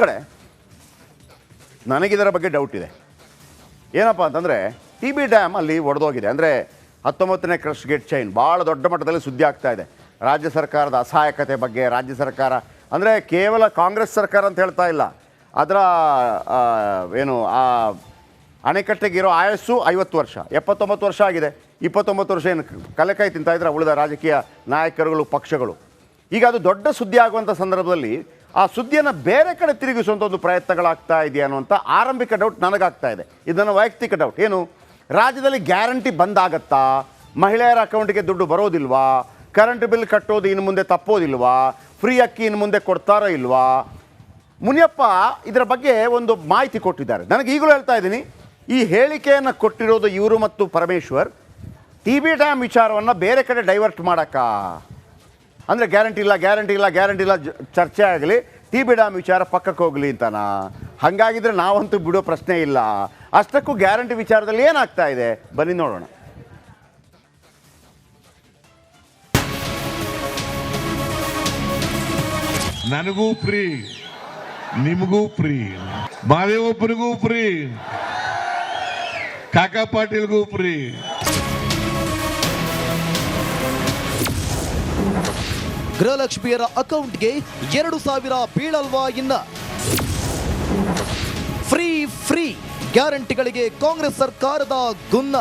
ಕಡೆ ನನಗಿದರ ಬಗ್ಗೆ ಡೌಟ್ ಇದೆ. ಏನಪ್ಪ ಅಂತಂದರೆ ಟಿ ಬಿ ಡ್ಯಾಮ್ ಅಲ್ಲಿ ಒಡೆದೋಗಿದೆ. ಅಂದರೆ 19ನೇ ಕ್ರಸ್ಟ್ ಗೇಟ್ ಚೈನ್ ಭಾಳ ದೊಡ್ಡ ಮಟ್ಟದಲ್ಲಿ ಸುದ್ದಿ ಆಗ್ತಾ ಇದೆ. ರಾಜ್ಯ ಸರ್ಕಾರದ ಅಸಹಾಯಕತೆ ಬಗ್ಗೆ ರಾಜ್ಯ ಸರ್ಕಾರ ಅಂದರೆ ಕೇವಲ ಕಾಂಗ್ರೆಸ್ ಸರ್ಕಾರ ಅಂತ ಹೇಳ್ತಾ ಇಲ್ಲ, ಅದರ ಏನು ಆ ಅಣೆಕಟ್ಟೆಗಿರೋ ಆಯಸ್ಸು 50 ವರ್ಷ, 79 ವರ್ಷ ಆಗಿದೆ. 29 ವರ್ಷ ಏನು ಕಲೆಕಾಯಿ ತಿಂತಾ ಇದ್ರೆ ಉಳಿದ ರಾಜಕೀಯ ನಾಯಕರುಗಳು, ಪಕ್ಷಗಳು. ಈಗ ಅದು ದೊಡ್ಡ ಸುದ್ದಿ ಆಗುವಂಥ ಸಂದರ್ಭದಲ್ಲಿ ಆ ಸುದ್ದಿಯನ್ನು ಬೇರೆ ಕಡೆ ತಿರುಗಿಸುವಂಥ ಒಂದು ಪ್ರಯತ್ನಗಳಾಗ್ತಾ ಇದೆಯಾ ಅನ್ನುವಂಥ ಆರಂಭಿಕ ಡೌಟ್ ನನಗಾಗ್ತಾ ಇದೆ. ಇದನ್ನು ವೈಯಕ್ತಿಕ ಡೌಟ್. ಏನು, ರಾಜ್ಯದಲ್ಲಿ ಗ್ಯಾರಂಟಿ ಬಂದಾಗತ್ತಾ? ಮಹಿಳೆಯರ ಅಕೌಂಟಿಗೆ ದುಡ್ಡು ಬರೋದಿಲ್ವಾ? ಕರೆಂಟ್ ಬಿಲ್ ಕಟ್ಟೋದು ಇನ್ನು ಮುಂದೆ ತಪ್ಪೋದಿಲ್ವಾ? ಫ್ರೀ ಅಕ್ಕಿ ಇನ್ನು ಮುಂದೆ ಕೊಡ್ತಾರೋ ಇಲ್ವಾ? ಮುನಿಯಪ್ಪ ಇದರ ಬಗ್ಗೆ ಒಂದು ಮಾಹಿತಿ ಕೊಟ್ಟಿದ್ದಾರೆ. ನನಗೆ ಈಗಲೂ ಹೇಳ್ತಾ ಇದ್ದೀನಿ, ಈ ಹೇಳಿಕೆಯನ್ನು ಕೊಟ್ಟಿರೋದು ಇವರು ಮತ್ತು ಪರಮೇಶ್ವರ್ ಟಿ ಬಿ ಡ್ಯಾಮ್ ವಿಚಾರವನ್ನು ಬೇರೆ ಕಡೆ ಡೈವರ್ಟ್ ಮಾಡೋಕ್ಕಾ? ಅಂದರೆ ಗ್ಯಾರಂಟಿ ಇಲ್ಲ ಚರ್ಚೆ ಆಗಲಿ, ಟಿ ಬಿ ಡ್ಯಾಮ್ ವಿಚಾರ ಪಕ್ಕಕ್ಕೆ ಹೋಗಲಿ ಅಂತನಾ? ಹಾಗಾಗಿದ್ರೆ ನಾವಂತೂ ಬಿಡೋ ಪ್ರಶ್ನೆ ಇಲ್ಲ. ಅಷ್ಟಕ್ಕೂ ಗ್ಯಾರಂಟಿ ವಿಚಾರದಲ್ಲಿ ಏನಾಗ್ತಾ ಇದೆ ಬನ್ನಿ ನೋಡೋಣ. ನನಗೂ ಫ್ರೀ, ನಿಮಗೂ ಫ್ರೀ, ಮಾದೇವಪ್ಪನಿಗೂ ಫ್ರೀ, ಕಾಕಾ ಪಾಟೀಲ್ಗೂ ಫ್ರೀ. ಗೃಹಲಕ್ಷ್ಮಿಯರ ಅಕೌಂಟ್ಗೆ 2,000 ಬೀಳಲ್ವಾ? ಇನ್ನ ಫ್ರೀ ಗ್ಯಾರಂಟಿಗಳಿಗೆ ಕಾಂಗ್ರೆಸ್ ಸರ್ಕಾರದ ಗುನ್ನ.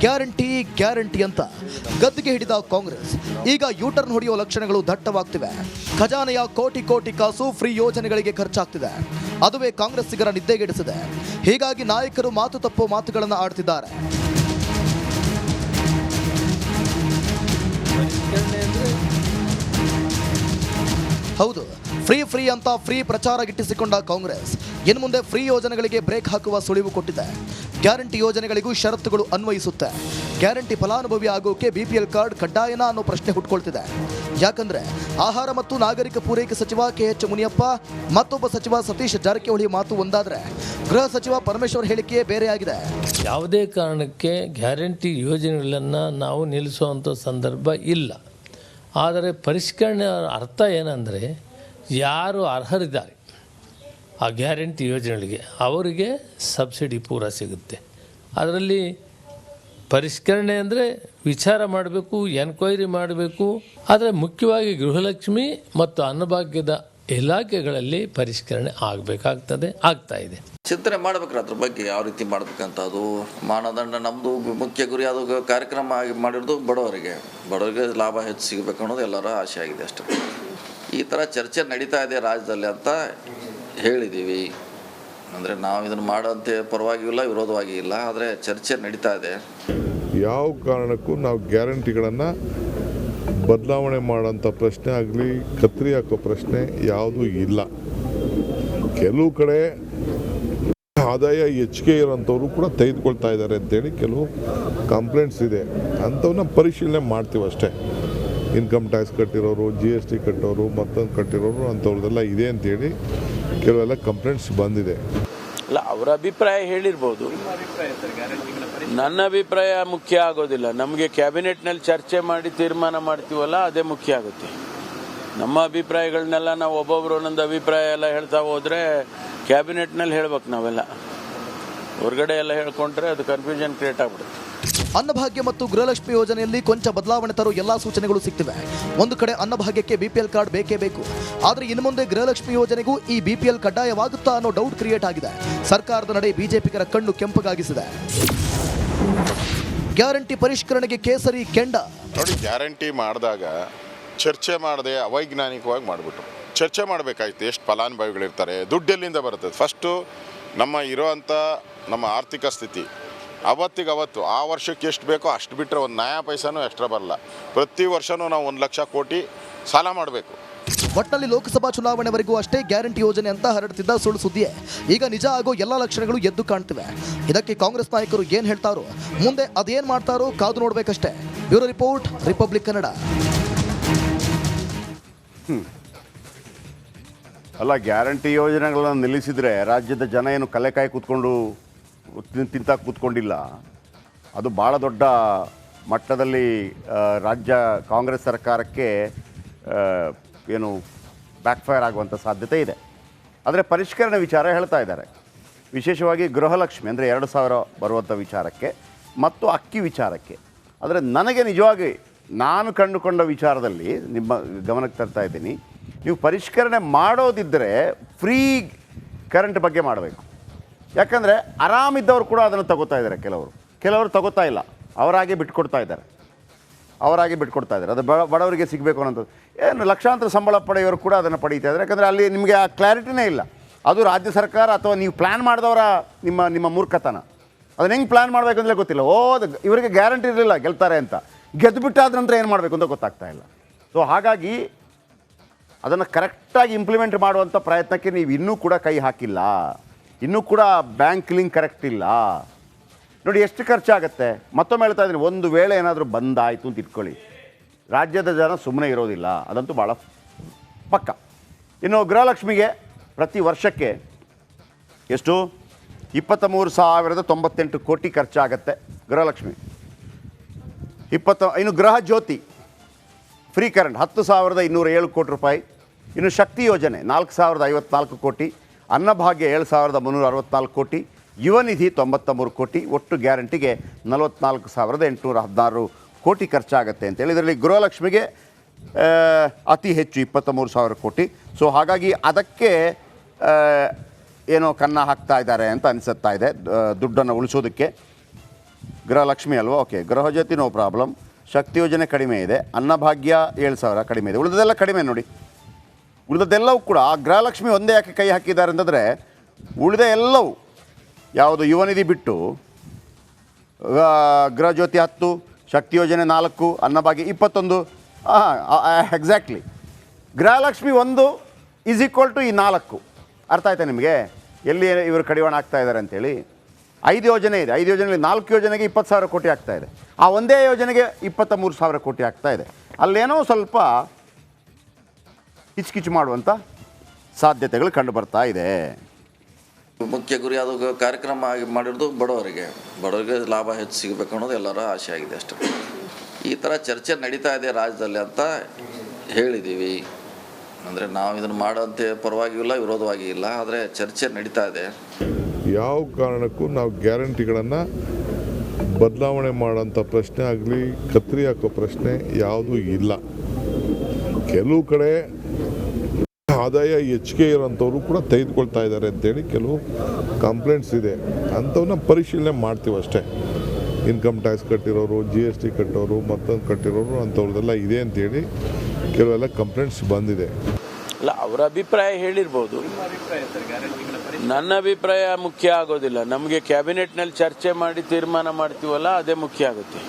ಗ್ಯಾರಂಟಿ ಅಂತ ಗದ್ದಿಗೆ ಹಿಡಿದ ಕಾಂಗ್ರೆಸ್ ಈಗ ಯೂಟರ್ನ್ ಹೊಡೆಯುವ ಲಕ್ಷಣಗಳು ದಟ್ಟವಾಗ್ತಿವೆ. ಖಜಾನೆಯ ಕೋಟಿ ಕಾಸು ಫ್ರೀ ಯೋಜನೆಗಳಿಗೆ ಖರ್ಚಾಗ್ತಿದೆ. ಅದುವೇ ಕಾಂಗ್ರೆಸ್ಸಿಗರ ನಿದ್ದೆಗೆಡಿಸಿದೆ. ಹೀಗಾಗಿ ನಾಯಕರು ಮಾತು ತಪ್ಪು ಮಾತುಗಳನ್ನು ಆಡ್ತಿದ್ದಾರೆ. ಹೌದು, ಫ್ರೀ ಅಂತ ಫ್ರೀ ಪ್ರಚಾರ ಗಿಟ್ಟಿಸಿಕೊಂಡ ಕಾಂಗ್ರೆಸ್ ಇನ್ನು ಮುಂದೆ ಫ್ರೀ ಯೋಜನೆಗಳಿಗೆ ಬ್ರೇಕ್ ಹಾಕುವ ಸುಳಿವು ಕೊಟ್ಟಿದೆ. ಗ್ಯಾರಂಟಿ ಯೋಜನೆಗಳಿಗೂ ಷರತ್ತುಗಳು ಅನ್ವಯಿಸುತ್ತೆ. ಗ್ಯಾರಂಟಿ ಫಲಾನುಭವಿ ಆಗೋಕೆ BPL ಕಾರ್ಡ್ ಕಡ್ಡಾಯನಾ ಅನ್ನೋ ಪ್ರಶ್ನೆ ಹುಟ್ಕೊಳ್ತಿದೆ. ಯಾಕಂದ್ರೆ ಆಹಾರ ಮತ್ತು ನಾಗರಿಕ ಪೂರೈಕೆ ಸಚಿವ KH ಮುನಿಯಪ್ಪ ಮತ್ತೊಬ್ಬ ಸಚಿವ ಸತೀಶ್ ಜಾರಕಿಹೊಳಿ ಮಾತು ಒಂದಾದ್ರೆ, ಗೃಹ ಸಚಿವ ಪರಮೇಶ್ವರ್ ಹೇಳಿಕೆಯೇ ಬೇರೆಯಾಗಿದೆ. ಯಾವುದೇ ಕಾರಣಕ್ಕೆ ಗ್ಯಾರಂಟಿ ಯೋಜನೆಗಳನ್ನು ನಾವು ನಿಲ್ಲಿಸುವಂಥ ಸಂದರ್ಭ ಇಲ್ಲ. ಆದರೆ ಪರಿಷ್ಕರಣೆ ಅರ್ಥ ಏನಂದರೆ, ಯಾರು ಅರ್ಹರಿದ್ದಾರೆ ಆ ಗ್ಯಾರಂಟಿ ಯೋಜನೆಗಳಿಗೆ ಅವರಿಗೆ ಸಬ್ಸಿಡಿ ಪೂರ ಸಿಗುತ್ತೆ. ಅದರಲ್ಲಿ ಪರಿಷ್ಕರಣೆ ಅಂದರೆ ವಿಚಾರ ಮಾಡಬೇಕು, ಎನ್ಕ್ವೈರಿ ಮಾಡಬೇಕು. ಆದರೆ ಮುಖ್ಯವಾಗಿ ಗೃಹಲಕ್ಷ್ಮಿ ಮತ್ತು ಅನ್ನಭಾಗ್ಯದ ಇಲಾಖೆಗಳಲ್ಲಿ ಪರಿಷ್ಕರಣೆ ಆಗ್ತಾ ಇದೆ. ಚಿಂತನೆ ಮಾಡ್ಬೇಕ್ರಿ ಅದ್ರ ಬಗ್ಗೆ ಯಾವ ರೀತಿ ಮಾಡ್ಬೇಕಂತ. ಅದು ಮಾನದಂಡ ನಮ್ಮದು ಮುಖ್ಯ ಗುರಿ. ಅದು ಕಾರ್ಯಕ್ರಮ ಮಾಡಿರೋದು ಬಡವರಿಗೆ ಲಾಭ ಹೆಚ್ಚು ಸಿಗಬೇಕು ಅನ್ನೋದು ಎಲ್ಲರ ಆಸೆ ಆಗಿದೆ ಅಷ್ಟೇ. ಈ ಥರ ಚರ್ಚೆ ನಡೀತಾ ಇದೆ ರಾಜ್ಯದಲ್ಲಿ ಅಂತ ಹೇಳಿದ್ದೀವಿ. ಅಂದರೆ ನಾವು ಇದನ್ನು ಮಾಡೋಂತೆ ಪರವಾಗಿ ಇಲ್ಲ, ವಿರೋಧವಾಗಿ ಇಲ್ಲ, ಆದರೆ ಚರ್ಚೆ ನಡೀತಾ ಇದೆ. ಯಾವ ಕಾರಣಕ್ಕೂ ನಾವು ಗ್ಯಾರಂಟಿಗಳನ್ನು ಬದಲಾವಣೆ ಮಾಡೋಂಥ ಪ್ರಶ್ನೆ ಆಗಲಿ, ಕತ್ತರಿ ಹಾಕೋ ಪ್ರಶ್ನೆ ಯಾವುದೂ ಇಲ್ಲ. ಕೆಲವು ಕಡೆ ಆದಾಯ ಹೆಚ್ಚಿಗೆ ಇರೋಂಥವ್ರು ಕೂಡ ತೆಗೆದುಕೊಳ್ತಾ ಇದ್ದಾರೆ ಅಂತೇಳಿ ಕೆಲವು ಕಂಪ್ಲೇಂಟ್ಸ್ ಇದೆ. ಅಂಥವನ್ನ ಪರಿಶೀಲನೆ ಮಾಡ್ತೀವಿ ಅಷ್ಟೇ. ಇನ್ಕಮ್ ಟ್ಯಾಕ್ಸ್ ಕಟ್ಟಿರೋರು, GST ಕಟ್ಟೋರು, ಮತ್ತೊಂದು ಕಟ್ಟಿರೋರು ಅಂಥವ್ರದ್ದೆಲ್ಲ ಇದೆ ಅಂತೇಳಿ ಕೆಲವೆಲ್ಲ ಕಂಪ್ಲೇಂಟ್ಸ್ ಬಂದಿದೆ. ಅಲ್ಲ, ಅವರ ಅಭಿಪ್ರಾಯ ಹೇಳಿರ್ಬೋದು. ನನ್ನ ಅಭಿಪ್ರಾಯ ಮುಖ್ಯ ಆಗೋದಿಲ್ಲ. ನಮಗೆ ಕ್ಯಾಬಿನೆಟ್ನಲ್ಲಿ ಚರ್ಚೆ ಮಾಡಿ ತೀರ್ಮಾನ ಮಾಡ್ತೀವಲ್ಲ, ಅದೇ ಮುಖ್ಯ ಆಗುತ್ತೆ. ನಮ್ಮ ಅಭಿಪ್ರಾಯಗಳನ್ನೆಲ್ಲ ನಾವು ಒಬ್ಬೊಬ್ಬರು ಒಂದೊಂದು ಅಭಿಪ್ರಾಯ ಎಲ್ಲ ಹೇಳ್ತಾ ಹೋದರೆ ಕ್ಯಾಬಿನೆಟ್ನಲ್ಲಿ ಹೇಳ್ಬೇಕು. ನಾವೆಲ್ಲ ಹೊರಗಡೆ ಎಲ್ಲ ಹೇಳ್ಕೊಂಡ್ರೆ ಅದು ಕನ್ಫ್ಯೂಷನ್ ಕ್ರಿಯೇಟ್ ಆಗ್ಬಿಡುತ್ತೆ. ಅನ್ನಭಾಗ್ಯ ಮತ್ತು ಗೃಹಲಕ್ಷ್ಮಿ ಯೋಜನೆಯಲ್ಲಿ ಕೊಂಚ ಬದಲಾವಣೆ ತರೋ ಎಲ್ಲಾ ಸೂಚನೆಗಳು ಸಿಗ್ತಿವೆ. ಒಂದು ಕಡೆ ಅನ್ನಭಾಗ್ಯಕ್ಕೆ BPL ಕಾರ್ಡ್ ಬೇಕೇ ಬೇಕು. ಆದರೆ ಇನ್ನು ಮುಂದೆ ಗೃಹಲಕ್ಷ್ಮಿ ಯೋಜನೆಗೂ ಈ BPL ಕಡ್ಡಾಯವಾಗುತ್ತಾ ಅನ್ನೋ ಡೌಟ್ ಕ್ರಿಯೇಟ್ ಆಗಿದೆ. ಸರ್ಕಾರದ ನಡೆ ಬಿಜೆಪಿಗರ ಕಣ್ಣು ಕೆಂಪಗಾಗಿಸಿದೆ. ಗ್ಯಾರಂಟಿ ಪರಿಷ್ಕರಣೆಗೆ ಕೇಸರಿ ಕೆಂಡ. ನೋಡಿ, ಗ್ಯಾರಂಟಿ ಮಾಡಿದಾಗ ಚರ್ಚೆ ಮಾಡದೆ ಅವೈಜ್ಞಾನಿಕವಾಗಿ ಮಾಡಿಬಿಟ್ರು. ಚರ್ಚೆ ಮಾಡಬೇಕಾಯ್ತು. ಎಷ್ಟು ಫಲಾನುಭವಿಗಳಿರ್ತಾರೆ, ದುಡ್ಡೆಲ್ಲಿಂದ ಬರ್ತದೆ. ಫಸ್ಟು ನಮ್ಮ ಆರ್ಥಿಕ ಸ್ಥಿತಿ ಅವತ್ತಿಗವತ್ತು ಆ ವರ್ಷಕ್ಕೆ ಎಷ್ಟು ಬೇಕೋ ಅಷ್ಟು ಬಿಟ್ಟರೆ ಒಂದು ನಯಾ ಪೈಸಾನೂ ಎಕ್ಸ್ಟ್ರಾ ಬರಲ್ಲ. ಪ್ರತಿ ವರ್ಷವೂ ನಾವು 1 ಲಕ್ಷ ಕೋಟಿ ಸಾಲ ಮಾಡಬೇಕು. ಒಟ್ಟಿನಲ್ಲಿ ಲೋಕಸಭಾ ಚುನಾವಣೆವರೆಗೂ ಅಷ್ಟೇ ಗ್ಯಾರಂಟಿ ಯೋಜನೆ ಅಂತ ಹರಡುತ್ತಿದ್ದ ಸುಳ್ಳು ಸುದ್ದಿಯೇ ಈಗ ನಿಜ ಆಗೋ ಎಲ್ಲ ಲಕ್ಷಣಗಳು ಎದ್ದು ಕಾಣ್ತಿವೆ. ಇದಕ್ಕೆ ಕಾಂಗ್ರೆಸ್ ನಾಯಕರು ಏನು ಹೇಳ್ತಾರೋ, ಮುಂದೆ ಅದೇನು ಮಾಡ್ತಾರೋ ಕಾದು ನೋಡಬೇಕಷ್ಟೇ. Bureau report, Republic Kannada. ಅಲ್ಲ, ಗ್ಯಾರಂಟಿ ಯೋಜನೆಗಳನ್ನು ನಿಲ್ಲಿಸಿದರೆ ರಾಜ್ಯದ ಜನ ಏನು ಕಲೆಕಾಯಿ ಕೂತ್ಕೊಂಡಿಲ್ಲ. ಅದು ಭಾಳ ದೊಡ್ಡ ಮಟ್ಟದಲ್ಲಿ ರಾಜ್ಯ ಕಾಂಗ್ರೆಸ್ ಸರ್ಕಾರಕ್ಕೆ ಏನು ಬ್ಯಾಕ್ಫೈರ್ ಆಗುವಂಥ ಸಾಧ್ಯತೆ ಇದೆ. ಆದರೆ ಪರಿಷ್ಕರಣೆ ವಿಚಾರ ಹೇಳ್ತಾ ಇದ್ದಾರೆ, ವಿಶೇಷವಾಗಿ ಗೃಹಲಕ್ಷ್ಮಿ ಅಂದರೆ 2,000 ಬರುವಂಥ ವಿಚಾರಕ್ಕೆ ಮತ್ತು ಅಕ್ಕಿ ವಿಚಾರಕ್ಕೆ. ಆದರೆ ನನಗೆ ನಿಜವಾಗಿ ನಾನು ಕಂಡುಕೊಂಡ ವಿಚಾರದಲ್ಲಿ ನಿಮ್ಮ ಗಮನಕ್ಕೆ ತರ್ತಾ ಇದ್ದೀನಿ, ನೀವು ಪರಿಷ್ಕರಣೆ ಮಾಡೋದಿದ್ದರೆ ಫ್ರೀ ಕರೆಂಟ್ ಬಗ್ಗೆ ಮಾಡಬೇಕು. ಯಾಕಂದರೆ ಆರಾಮಿದ್ದವರು ಕೂಡ ಅದನ್ನು ತಗೋತಾ ಇದ್ದಾರೆ, ಕೆಲವರು ತಗೋತಾ ಇಲ್ಲ, ಅವರಾಗೆ ಬಿಟ್ಕೊಡ್ತಾ ಇದ್ದಾರೆ. ಅದು ಬಡವರಿಗೆ ಸಿಗಬೇಕು ಅನ್ನೋದು ಏನು ಲಕ್ಷಾಂತರ ಸಂಬಳ ಪಡೆಯೋರು ಕೂಡ ಅದನ್ನು ಪಡೀತಾ ಇದ್ದಾರೆ. ಯಾಕಂದರೆ ಅಲ್ಲಿ ನಿಮಗೆ ಆ ಕ್ಲಾರಿಟಿನೇ ಇಲ್ಲ. ಅದು ರಾಜ್ಯ ಸರ್ಕಾರ ಅಥವಾ ನೀವು ಪ್ಲ್ಯಾನ್ ಮಾಡಿದವರ ನಿಮ್ಮ ಮೂರ್ಖತನ. ಅದನ್ನ ಹೆಂಗೆ ಪ್ಲ್ಯಾನ್ ಮಾಡಬೇಕಂದ್ರೆ ಗೊತ್ತಿಲ್ಲ. ಇವರಿಗೆ ಗ್ಯಾರಂಟಿ ಇರಲಿಲ್ಲ ಗೆಲ್ತಾರೆ ಅಂತ, ಗೆದ್ದುಬಿಟ್ಟಾದ ನಂತರ ಏನು ಮಾಡಬೇಕು ಅಂತ ಗೊತ್ತಾಗ್ತಾ ಇಲ್ಲ. ಸೊ ಹಾಗಾಗಿ ಅದನ್ನು ಕರೆಕ್ಟಾಗಿ ಇಂಪ್ಲಿಮೆಂಟ್ ಮಾಡುವಂಥ ಪ್ರಯತ್ನಕ್ಕೆ ನೀವು ಇನ್ನೂ ಕೂಡ ಕೈ ಹಾಕಿಲ್ಲ. ಇನ್ನೂ ಕೂಡ ಬ್ಯಾಂಕ್ ಲಿಂಕ್ ಕರೆಕ್ಟ್ ಇಲ್ಲ. ನೋಡಿ ಎಷ್ಟು ಖರ್ಚಾಗತ್ತೆ. ಮತ್ತೊಮ್ಮೆ ಹೇಳ್ತಾ ಇದ್ದೀನಿ, ಒಂದು ವೇಳೆ ಏನಾದರೂ ಬಂದಾಯಿತು ಅಂತ ಇಟ್ಕೊಳ್ಳಿ, ರಾಜ್ಯದ ಜನ ಸುಮ್ಮನೆ ಇರೋದಿಲ್ಲ, ಅದಂತೂ ಭಾಳ ಪಕ್ಕ. ಇನ್ನು ಗೃಹಲಕ್ಷ್ಮಿಗೆ ಪ್ರತಿ ವರ್ಷಕ್ಕೆ ಎಷ್ಟು 23,098 ಕೋಟಿ ಖರ್ಚಾಗತ್ತೆ ಗೃಹಲಕ್ಷ್ಮಿ. ಇನ್ನು ಗೃಹ ಜ್ಯೋತಿ ಫ್ರೀ ಕರೆಂಟ್ 10,207 ಕೋಟಿ ರೂಪಾಯಿ. ಇನ್ನು ಶಕ್ತಿ ಯೋಜನೆ 4,054 ಕೋಟಿ. ಅನ್ನಭಾಗ್ಯ 7,364 ಕೋಟಿ. ಯುವ ನಿಧಿ 93 ಕೋಟಿ. ಒಟ್ಟು ಗ್ಯಾರಂಟಿಗೆ 44,816 ಕೋಟಿ ಖರ್ಚಾಗತ್ತೆ ಅಂತೇಳಿ. ಇದರಲ್ಲಿ ಗೃಹಲಕ್ಷ್ಮಿಗೆ ಅತಿ ಹೆಚ್ಚು 23,000 ಕೋಟಿ. ಸೊ ಹಾಗಾಗಿ ಅದಕ್ಕೆ ಏನೋ ಕನ್ನ ಹಾಕ್ತಾ ಇದ್ದಾರೆ ಅಂತ ಅನಿಸುತ್ತಾ ಇದೆ, ದುಡ್ಡನ್ನು ಉಳಿಸೋದಕ್ಕೆ. ಗೃಹಲಕ್ಷ್ಮಿ ಅಲ್ವಾ, ಓಕೆ. ಗೃಹ ಜ್ಯೋತಿ ನೋ ಪ್ರಾಬ್ಲಮ್. ಶಕ್ತಿ ಯೋಜನೆ ಕಡಿಮೆ ಇದೆ. ಅನ್ನಭಾಗ್ಯ 7,000 ಕಡಿಮೆ ಇದೆ. ಉಳಿದದೆಲ್ಲ ಕಡಿಮೆ ನೋಡಿ. ಉಳಿದದ್ದೆಲ್ಲವೂ ಕೂಡ ಗೃಹಲಕ್ಷ್ಮಿ ಒಂದೇ ಯಾಕೆ ಕೈ ಹಾಕಿದ್ದಾರೆ ಅಂತಂದರೆ, ಉಳಿದ ಎಲ್ಲವೂ ಯಾವುದು ಯುವ ನಿಧಿ ಬಿಟ್ಟು ಗೃಹ ಜ್ಯೋತಿ 10, ಶಕ್ತಿ ಯೋಜನೆ 4, Annabhagya 21. Exactly. Gruhalakshmi 1 is equal to ಈ 4. ಅರ್ಥ ಆಯ್ತಾ ನಿಮಗೆ ಎಲ್ಲಿ ಇವರು ಕಡಿವಾಣ ಆಗ್ತಾ ಇದ್ದಾರೆ ಅಂತೇಳಿ? 5 ಯೋಜನೆ ಇದೆ. 5 ಯೋಜನೆಯಲ್ಲಿ 4 ಯೋಜನೆಗೆ 20,000 ಕೋಟಿ ಆಗ್ತಾ ಇದೆ. ಆ ಒಂದೇ ಯೋಜನೆಗೆ 23,000 ಕೋಟಿ ಆಗ್ತಾ ಇದೆ. ಅಲ್ಲೇನೋ ಸ್ವಲ್ಪ ಕಿಚ್ಕಿಚ್ಚು ಮಾಡುವಂಥ ಸಾಧ್ಯತೆಗಳು ಕಂಡು ಬರ್ತಾ ಇದೆ. ಮುಖ್ಯ ಗುರಿ ಅದು ಕಾರ್ಯಕ್ರಮ ಮಾಡಿರೋದು ಬಡವರಿಗೆ ಲಾಭ ಹೆಚ್ಚು ಸಿಗಬೇಕು ಅನ್ನೋದು ಎಲ್ಲರ ಆಸೆ ಆಗಿದೆ ಅಷ್ಟೇ. ಈ ಥರ ಚರ್ಚೆ ನಡೀತಾ ಇದೆ ರಾಜ್ಯದಲ್ಲಿ ಅಂತ ಹೇಳಿದ್ದೀವಿ. ಅಂದರೆ ನಾವು ಇದನ್ನು ಮಾಡೋಂತೆ ಪರವಾಗಿಯೂ ಇಲ್ಲ, ವಿರೋಧವಾಗಿ ಇಲ್ಲ, ಆದರೆ ಚರ್ಚೆ ನಡೀತಾ ಇದೆ. ಯಾವ ಕಾರಣಕ್ಕೂ ನಾವು ಗ್ಯಾರಂಟಿಗಳನ್ನು ಬದಲಾವಣೆ ಮಾಡೋಂಥ ಪ್ರಶ್ನೆ ಆಗಲಿ, ಕತ್ತರಿ ಹಾಕೋ ಪ್ರಶ್ನೆ ಯಾವುದೂ ಇಲ್ಲ. ಕೆಲವು ಕಡೆ ಆದಾಯ ಹೆಚ್ಚಿಗೆ ಇರೋಂಥವ್ರು ಕೂಡ ತೆಗೆದುಕೊಳ್ತಾ ಇದ್ದಾರೆ ಅಂತೇಳಿ ಕೆಲವು ಕಂಪ್ಲೇಂಟ್ಸ್ ಇದೆ. ಅಂಥವನ್ನ ಪರಿಶೀಲನೆ ಮಾಡ್ತೀವಿ ಅಷ್ಟೇ. ಇನ್ಕಮ್ ಟ್ಯಾಕ್ಸ್ ಕಟ್ಟಿರೋರು, GST ಕಟ್ಟೋರು, ಮತ್ತೊಂದು ಕಟ್ಟಿರೋರು ಅಂಥವ್ರದ್ದೆಲ್ಲ ಇದೆ ಅಂತೇಳಿ ಕೆಲವೆಲ್ಲ ಕಂಪ್ಲೇಂಟ್ಸ್ ಬಂದಿದೆ. ಅಲ್ಲ, ಅವರ ಅಭಿಪ್ರಾಯ ಹೇಳಿರ್ಬೋದು. ನನ್ನ ಅಭಿಪ್ರಾಯ ಮುಖ್ಯ ಆಗೋದಿಲ್ಲ. ನಮಗೆ ಕ್ಯಾಬಿನೆಟ್ನಲ್ಲಿ ಚರ್ಚೆ ಮಾಡಿ ತೀರ್ಮಾನ ಮಾಡ್ತೀವಲ್ಲ, ಅದೇ ಮುಖ್ಯ ಆಗುತ್ತೆ.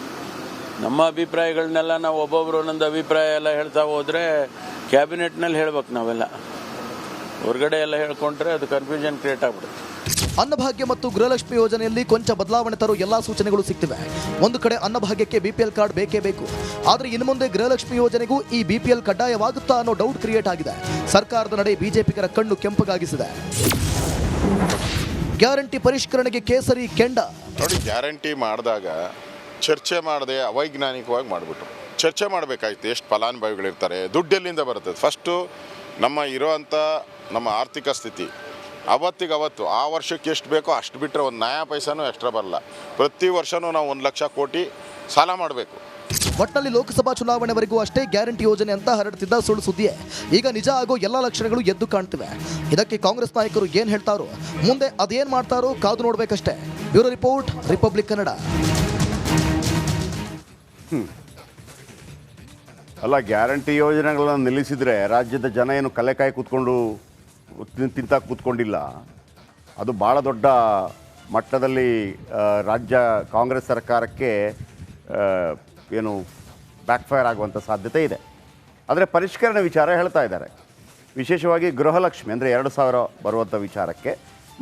ನಮ್ಮ ಅಭಿಪ್ರಾಯಗಳನ್ನೆಲ್ಲ ನಾವು ಒಬ್ಬೊಬ್ಬರು ಒಂದೊಂದು ಅಭಿಪ್ರಾಯ ಎಲ್ಲ ಹೇಳ್ತಾ ಹೋದರೆ ಕ್ಯಾಬಿನೆಟ್ನಲ್ಲಿ ಹೇಳ್ಬೇಕು. ನಾವೆಲ್ಲ ಹೊರಗಡೆ ಎಲ್ಲ ಹೇಳ್ಕೊಂಡ್ರೆ ಅದು ಕನ್ಫ್ಯೂಷನ್ ಕ್ರಿಯೇಟ್ ಆಗ್ಬಿಡುತ್ತೆ. ಅನ್ನಭಾಗ್ಯ ಮತ್ತು ಗೃಹಲಕ್ಷ್ಮಿ ಯೋಜನೆಯಲ್ಲಿ ಕೊಂಚ ಬದಲಾವಣೆ ತರೋ ಎಲ್ಲಾ ಸೂಚನೆಗಳು ಸಿಗ್ತಿವೆ. ಒಂದು ಕಡೆ ಅನ್ನಭಾಗ್ಯಕ್ಕೆ BPL ಕಾರ್ಡ್ ಬೇಕೇ ಬೇಕು. ಆದರೆ ಇನ್ನು ಮುಂದೆ ಗೃಹಲಕ್ಷ್ಮಿ ಯೋಜನೆಗೂ ಈ BPL ಕಡ್ಡಾಯವಾಗುತ್ತಾ ಅನ್ನೋ ಡೌಟ್ ಕ್ರಿಯೇಟ್ ಆಗಿದೆ. ಸರ್ಕಾರದ ನಡೆ ಬಿಜೆಪಿಗರ ಕಣ್ಣು ಕೆಂಪಗಾಗಿಸಿದೆ. ಗ್ಯಾರಂಟಿ ಪರಿಷ್ಕರಣೆಗೆ ಕೇಸರಿ ಕೆಂಡ. ನೋಡಿ, ಗ್ಯಾರಂಟಿ ಮಾಡಿದಾಗ ಚರ್ಚೆ ಮಾಡದೆ ಅವೈಜ್ಞಾನಿಕವಾಗಿ ಮಾಡಿಬಿಟ್ರು. ಚರ್ಚೆ ಮಾಡಬೇಕಾಯ್ತು. ಎಷ್ಟು ಫಲಾನುಭವಿಗಳಿರ್ತಾರೆ, ದುಡ್ಡು ಎಲ್ಲಿಂದ ಬರ್ತದೆ. ಫಸ್ಟು ನಮ್ಮ ಆರ್ಥಿಕ ಸ್ಥಿತಿ ಅವತ್ತಿಗವತ್ತು ಆ ವರ್ಷಕ್ಕೆ ಎಷ್ಟು ಬೇಕೋ ಅಷ್ಟು ಬಿಟ್ಟರೆ ಒಂದು ನಯಾ ಪೈಸಾನೂ ಎಕ್ಸ್ಟ್ರಾ ಬರಲ್ಲ. ಪ್ರತಿ ವರ್ಷವೂ ನಾವು 1 ಲಕ್ಷ ಕೋಟಿ ಸಾಲ ಮಾಡಬೇಕು. ಒಟ್ಟಿನಲ್ಲಿ ಲೋಕಸಭಾ ಚುನಾವಣೆವರೆಗೂ ಅಷ್ಟೇ ಗ್ಯಾರಂಟಿ ಯೋಜನೆ ಅಂತ ಹರಡ್ತಿದ್ದ ಸುಳ್ಳು ಸುದ್ದಿಯೇ ಈಗ ನಿಜ ಆಗೋ ಎಲ್ಲ ಲಕ್ಷಣಗಳು ಎದ್ದು ಕಾಣ್ತಿವೆ. ಇದಕ್ಕೆ ಕಾಂಗ್ರೆಸ್ ನಾಯಕರು ಏನ್ ಹೇಳ್ತಾರೋ, ಮುಂದೆ ಅದೇನ್ ಮಾಡ್ತಾರೋ ಕಾದು ನೋಡ್ಬೇಕಷ್ಟೇ. Bureau report, Republic Kannada. ಅಲ್ಲ, ಗ್ಯಾರಂಟಿ ಯೋಜನೆಗಳನ್ನು ನಿಲ್ಲಿಸಿದರೆ ರಾಜ್ಯದ ಜನ ಏನು ಕಲೆಕಾಯಿ ಕೂತ್ಕೊಂಡು ತಿಂತ ಕೂತ್ಕೊಂಡಿಲ್ಲ. ಅದು ಭಾಳ ದೊಡ್ಡ ಮಟ್ಟದಲ್ಲಿ ರಾಜ್ಯ ಕಾಂಗ್ರೆಸ್ ಸರ್ಕಾರಕ್ಕೆ ಏನು ಬ್ಯಾಕ್ಫೈರ್ ಆಗುವಂಥ ಸಾಧ್ಯತೆ ಇದೆ. ಆದರೆ ಪರಿಷ್ಕರಣೆ ವಿಚಾರ ಹೇಳ್ತಾ ಇದ್ದಾರೆ, ವಿಶೇಷವಾಗಿ ಗೃಹಲಕ್ಷ್ಮಿ ಅಂದರೆ 2,000 ಬರುವಂಥ ವಿಚಾರಕ್ಕೆ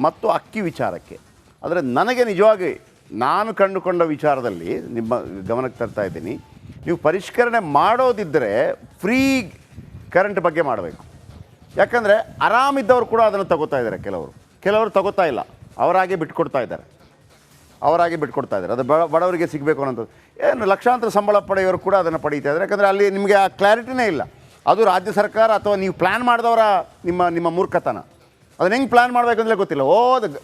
ಮತ್ತು ಅಕ್ಕಿ ವಿಚಾರಕ್ಕೆ. ಆದರೆ ನನಗೆ ನಿಜವಾಗಿ ನಾನು ಕಂಡುಕೊಂಡ ವಿಚಾರದಲ್ಲಿ ನಿಮ್ಮ ಗಮನಕ್ಕೆ ತರ್ತಾ ಇದ್ದೀನಿ, ನೀವು ಪರಿಷ್ಕರಣೆ ಮಾಡೋದಿದ್ದರೆ ಫ್ರೀ ಕರೆಂಟ್ ಬಗ್ಗೆ ಮಾಡಬೇಕು. ಯಾಕಂದರೆ ಆರಾಮಿದ್ದವರು ಕೂಡ ಅದನ್ನು ತಗೋತಾ ಇದ್ದಾರೆ. ಕೆಲವರು ತಗೋತಾ ಇಲ್ಲ, ಅವರಾಗೆ ಬಿಟ್ಕೊಡ್ತಾ ಇದ್ದಾರೆ. ಅದು ಬಡವರಿಗೆ ಸಿಗಬೇಕು ಅನ್ನೋದು ಏನು ಲಕ್ಷಾಂತರ ಸಂಬಳ ಪಡೆಯೋರು ಕೂಡ ಅದನ್ನು ಪಡೀತಾ ಇದ್ದಾರೆ. ಯಾಕಂದರೆ ಅಲ್ಲಿ ನಿಮಗೆ ಆ ಕ್ಲಾರಿಟಿನೇ ಇಲ್ಲ. ಅದು ರಾಜ್ಯ ಸರ್ಕಾರ ಅಥವಾ ನೀವು ಪ್ಲ್ಯಾನ್ ಮಾಡಿದವರ ನಿಮ್ಮ ಮೂರ್ಖತನ. ಅದನ್ನ ಹೆಂಗೆ ಪ್ಲ್ಯಾನ್ ಮಾಡಬೇಕಂತಲೇ ಗೊತ್ತಿಲ್ಲ.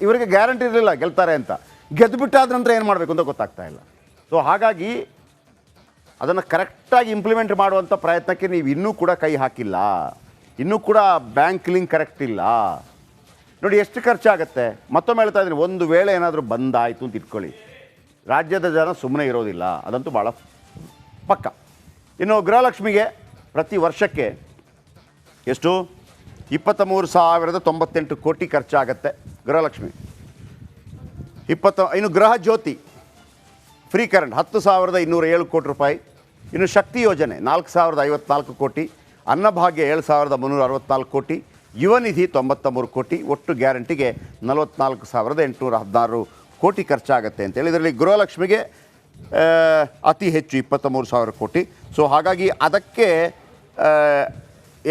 ಇವರಿಗೆ ಗ್ಯಾರಂಟಿ ಇರಲಿಲ್ಲ ಗೆಲ್ತಾರೆ ಅಂತ, ಗೆದ್ದುಬಿಟ್ಟಾದ ನಂತರ ಏನು ಮಾಡಬೇಕು ಅಂತ ಗೊತ್ತಾಗ್ತಾ ಇಲ್ಲ. ಸೊ ಹಾಗಾಗಿ ಅದನ್ನು ಕರೆಕ್ಟಾಗಿ ಇಂಪ್ಲಿಮೆಂಟ್ ಮಾಡುವಂಥ ಪ್ರಯತ್ನಕ್ಕೆ ನೀವು ಇನ್ನೂ ಕೂಡ ಕೈ ಹಾಕಿಲ್ಲ. ಇನ್ನೂ ಕೂಡ ಬ್ಯಾಂಕ್ ಲಿಂಕ್ ಕರೆಕ್ಟ್ ಇಲ್ಲ. ನೋಡಿ ಎಷ್ಟು ಖರ್ಚಾಗತ್ತೆ. ಮತ್ತೊಮ್ಮೆ ಹೇಳ್ತಾ ಇದ್ದೀನಿ, ಒಂದು ವೇಳೆ ಏನಾದರೂ ಬಂದಾಯಿತು ಅಂತ ಇಟ್ಕೊಳ್ಳಿ, ರಾಜ್ಯದ ಜನ ಸುಮ್ಮನೆ ಇರೋದಿಲ್ಲ, ಅದಂತೂ ಭಾಳ ಪಕ್ಕ. ಇನ್ನು ಗೃಹಲಕ್ಷ್ಮಿಗೆ ಪ್ರತಿ ವರ್ಷಕ್ಕೆ ಎಷ್ಟು 23,098 ಕೋಟಿ ಖರ್ಚಾಗತ್ತೆ ಗೃಹಲಕ್ಷ್ಮಿ. ಇನ್ನು ಗೃಹ ಜ್ಯೋತಿ ಫ್ರೀ ಕರೆಂಟ್ 10,207 ಕೋಟಿ ರೂಪಾಯಿ. ಇನ್ನು ಶಕ್ತಿ ಯೋಜನೆ 4,054 ಕೋಟಿ. ಅನ್ನಭಾಗ್ಯ 7,364 ಕೋಟಿ. ಯುವ ನಿಧಿ 93 ಕೋಟಿ. ಒಟ್ಟು ಗ್ಯಾರಂಟಿಗೆ 44,816 ಕೋಟಿ ಖರ್ಚಾಗತ್ತೆ ಅಂತೇಳಿ. ಇದರಲ್ಲಿ ಗೃಹಲಕ್ಷ್ಮಿಗೆ ಅತಿ ಹೆಚ್ಚು 23,000 ಕೋಟಿ. ಸೊ ಹಾಗಾಗಿ ಅದಕ್ಕೆ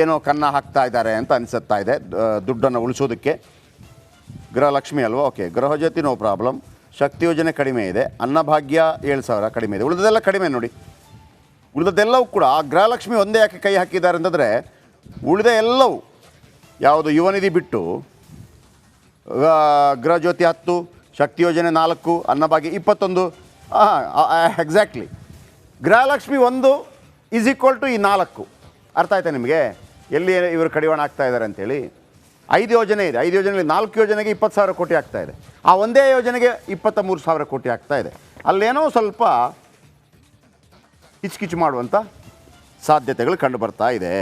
ಏನೋ ಕನ್ನ ಹಾಕ್ತಾ ಇದ್ದಾರೆ ಅಂತ ಅನಿಸುತ್ತಾ ಇದೆ, ದುಡ್ಡನ್ನು ಉಳಿಸೋದಕ್ಕೆ. ಗೃಹಲಕ್ಷ್ಮಿ ಅಲ್ವಾ, okay. Gruhajyothi no problem. Shakti ಯೋಜನೆ ಕಡಿಮೆ ಇದೆ. ಅನ್ನಭಾಗ್ಯ 7,000 ಕಡಿಮೆ ಇದೆ. ಉಳಿದದೆಲ್ಲ ಕಡಿಮೆ ನೋಡಿ. ಉಳಿದದ್ದೆಲ್ಲವೂ ಕೂಡ ಗೃಹಲಕ್ಷ್ಮಿ ಒಂದೇ ಯಾಕೆ ಕೈ ಹಾಕಿದ್ದಾರೆ ಅಂತಂದರೆ, ಉಳಿದ ಎಲ್ಲವೂ ಯಾವುದು ಯುವ ನಿಧಿ ಬಿಟ್ಟು ಗೃಹಜ್ಯೋತಿ 10, ಶಕ್ತಿ ಯೋಜನೆ 4, Annabhagya 21. Exactly. Gruhalakshmi 1 is equal to ಈ 4. ಅರ್ಥ ಆಯ್ತಾ ನಿಮಗೆ ಎಲ್ಲಿ ಇವರು ಕಡಿವಾಣ ಆಗ್ತಾ ಇದ್ದಾರೆ ಅಂತೇಳಿ? 5 ಯೋಜನೆ ಇದೆ. 5 ಯೋಜನೆಯಲ್ಲಿ 4 ಯೋಜನೆಗೆ 20,000 ಕೋಟಿ ಆಗ್ತಾ ಇದೆ. ಆ ಒಂದೇ ಯೋಜನೆಗೆ 23,000 ಕೋಟಿ ಆಗ್ತಾ ಇದೆ. ಅಲ್ಲೇನೋ ಸ್ವಲ್ಪ ಕಿಚ್ಕಿಚ್ಚು ಮಾಡುವಂಥ ಸಾಧ್ಯತೆಗಳು ಕಂಡು ಬರ್ತಾ ಇದೆ.